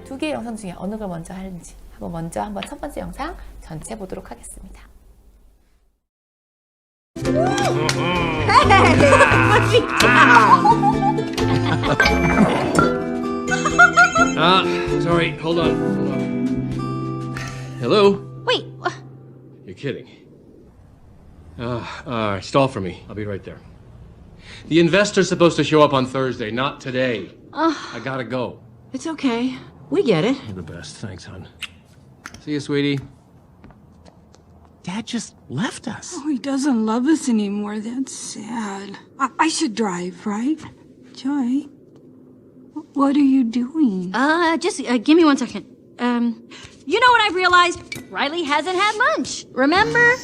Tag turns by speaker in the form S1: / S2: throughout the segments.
S1: 두 개의 영상 중에 어느 걸 먼저 하는지 한번 첫 번째 영상 전체 보도록 하겠습니다.
S2: Sorry, hold on. Hello?
S3: Wait,
S2: You're kidding. Stall for me. I'll be right there. The investor's supposed to show up on Thursday, not today. I gotta go.
S3: it's okay. We get it.
S2: You're the best. Thanks, hon. See you, sweetie.
S4: Dad just left us.
S5: Oh, he doesn't love us anymore. That's sad. I should drive, right? Joy, what are you doing?
S3: Just give me 1 second. You know what I've realized? Riley hasn't had lunch. Remember?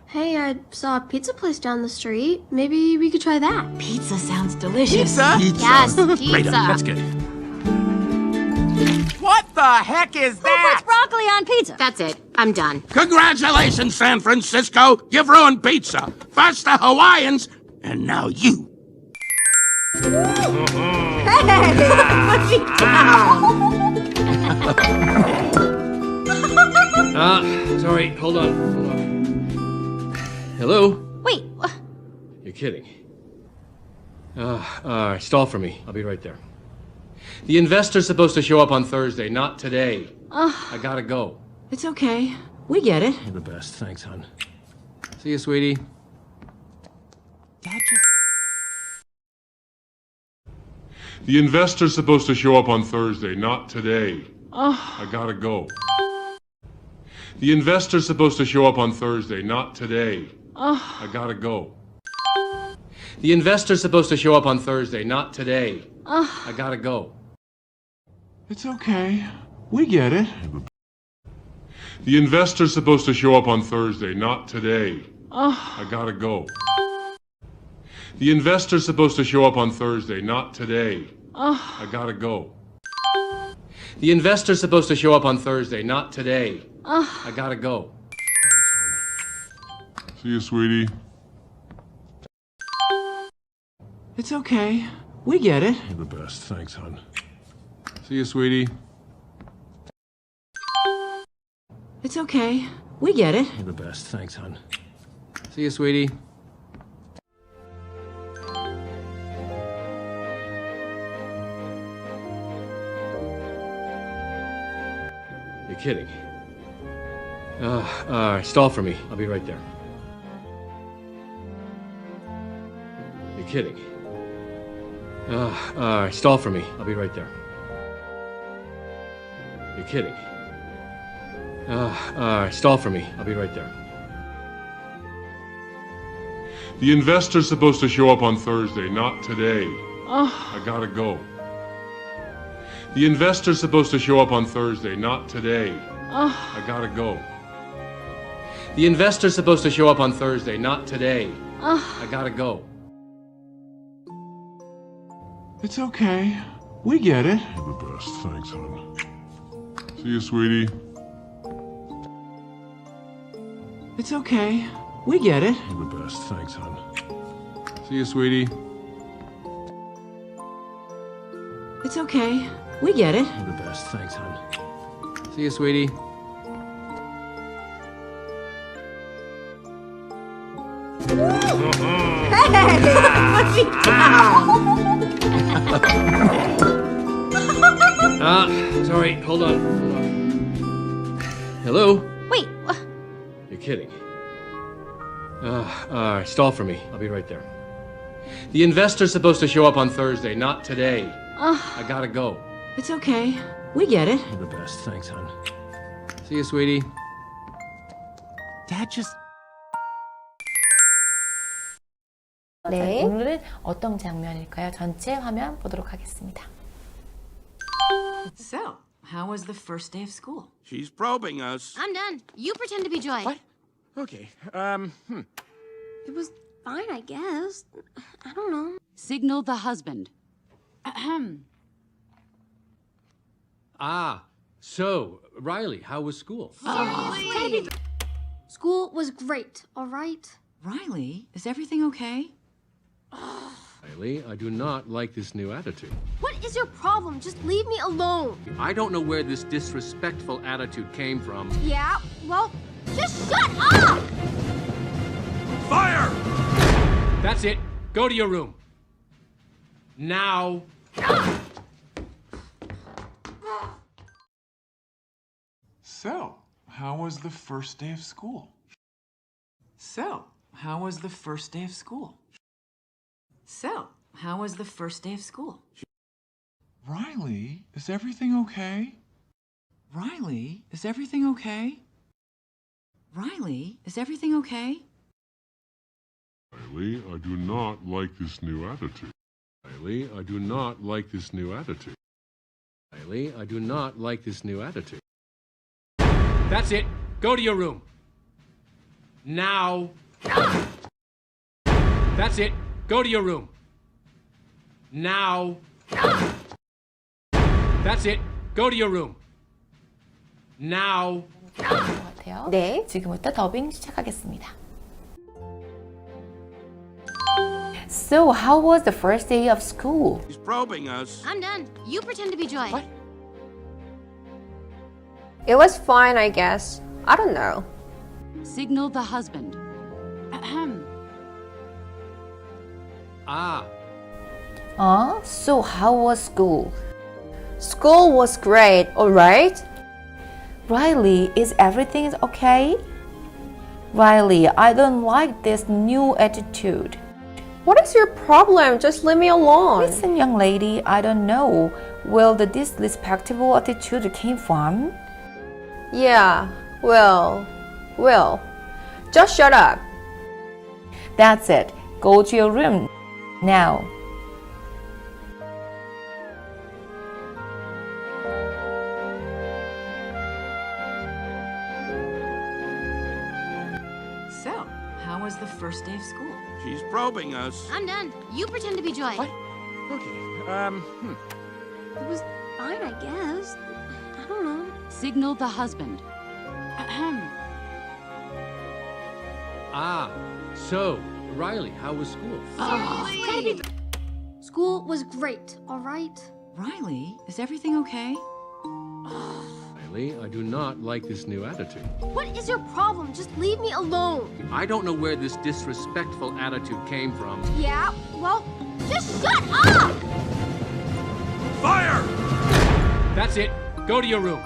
S6: Hey, I saw a pizza place down the street. Maybe we could try that.
S3: Pizza sounds delicious.
S4: Pizza?
S6: Yes,
S2: Great,
S6: pizza.
S2: that's good.
S4: What the heck is
S3: Who
S4: that?
S3: puts broccoli on pizza?
S6: That's it. I'm done.
S4: Congratulations, San Francisco. You've ruined pizza. First the Hawaiians, and now you.
S2: Sorry, hold on. Hello?
S3: Wait,
S2: You're kidding. Stall for me. I'll be right there. The investor's supposed to show up on Thursday, not today. I gotta go.
S3: it's okay. We get it.
S2: You're the best. Thanks, hon. See you, sweetie.
S4: Dad just...
S7: The investor's supposed to show up on Thursday, not today. I gotta go. The investor's supposed to show up on Thursday, not today. I gotta go.
S2: The investor's supposed to show up on Thursday, not today. I gotta go.
S7: It's okay. We get it. The investor's supposed to show up on Thursday, not today. I gotta go. The investor's supposed to show up on Thursday, not today. I gotta go.
S2: The investor's supposed to show up on Thursday, not today. I gotta go.
S7: See you, sweetie.
S4: It's okay. We get it.
S7: You're the best. Thanks, hon. See you, sweetie.
S3: It's okay. We get it.
S2: You're the best. Thanks, hon. See you, sweetie. You're kidding. Stall for me. I'll be right there. You're kidding. Stall for me. I'll be right there. You're kidding. Stall for me. I'll be right there.
S7: The investor's supposed to show up on Thursday, not today. I gotta go. The investor's supposed to show up on Thursday, not today. I gotta go.
S2: The investor's supposed to show up on Thursday, not today. I gotta go.
S7: It's okay. We get it. You're the best. Thanks, hon. See you, sweetie.
S4: It's okay. We get it.
S7: You're the best. Thanks, hon. See you, sweetie.
S3: It's okay. We get it.
S2: You're the best. Thanks, hon. See you, sweetie. Sorry, hold on. Hello?
S3: Wait,
S2: You're kidding. Stall for me. I'll be right there. The investor's supposed to show up on Thursday, not today. I gotta go.
S3: it's okay. We get it.
S2: You're the best. Thanks, hon. See you, sweetie.
S4: Dad just...
S1: 네, 오늘은 어떤 장면일까요? 전체 화면 보도록 하겠습니다.
S8: So, how was the first day of school?
S4: She's probing us.
S6: I'm done. You pretend to be Joy.
S4: What? Okay,
S6: It was fine, I guess. I don't know.
S8: Signal the husband. Ahem.
S2: So, Riley, how was school?
S6: School was great, all right?
S8: Riley, is everything okay?
S2: Riley, I do not like this new attitude.
S6: What is your problem? Just leave me alone.
S2: I don't know where this disrespectful attitude came from.
S6: Yeah, well, just shut up!
S4: Fire!
S2: That's it. Go to your room. Now.
S7: So, how was the first day of school?
S8: So, how was the first day of school? So, how was the first day of school?
S7: Riley, is everything okay?
S8: Riley, is everything okay? Riley, is everything okay?
S7: Riley, I do not like this new attitude.
S2: Riley, I do not like this new attitude. Riley, I do not like this new attitude. That's it. Go to your room. Now. That's it. Go to your room. Now. That's it. Go to your room. Now.
S1: 것 같아요.
S9: 네.
S1: 지금부터 더빙 시작하겠습니다. So, how was the first day of school?
S4: He's probing us.
S6: I'm done. You pretend to be Joy.
S1: What?
S9: It was fine, I guess. I don't know.
S8: Signal the husband. Ahem.
S2: Ah.
S1: So how was school?
S9: School was great, alright?
S1: Riley, is everything okay? Riley, I don't like this new attitude.
S9: What is your problem? Just leave me alone.
S1: Listen, young lady, I don't know where the disrespectful attitude came from.
S9: Yeah, well, just shut up.
S1: That's it. Go to your room now.
S8: So, how was the first day of school?
S4: She's probing us.
S6: I'm done. You pretend to be Joy.
S2: What? Okay.
S6: It was fine, I guess. I don't know.
S8: Signal the husband. Ahem.
S2: Ah. So, Riley, how was school?
S6: School was great, all right?
S8: Riley, is everything okay?
S2: Riley, I do not like this new attitude.
S6: What is your problem? Just leave me alone.
S2: I don't know where this disrespectful attitude came from.
S6: Yeah, well, just shut up!
S4: Fire!
S2: That's it. Go to your room.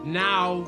S2: Now.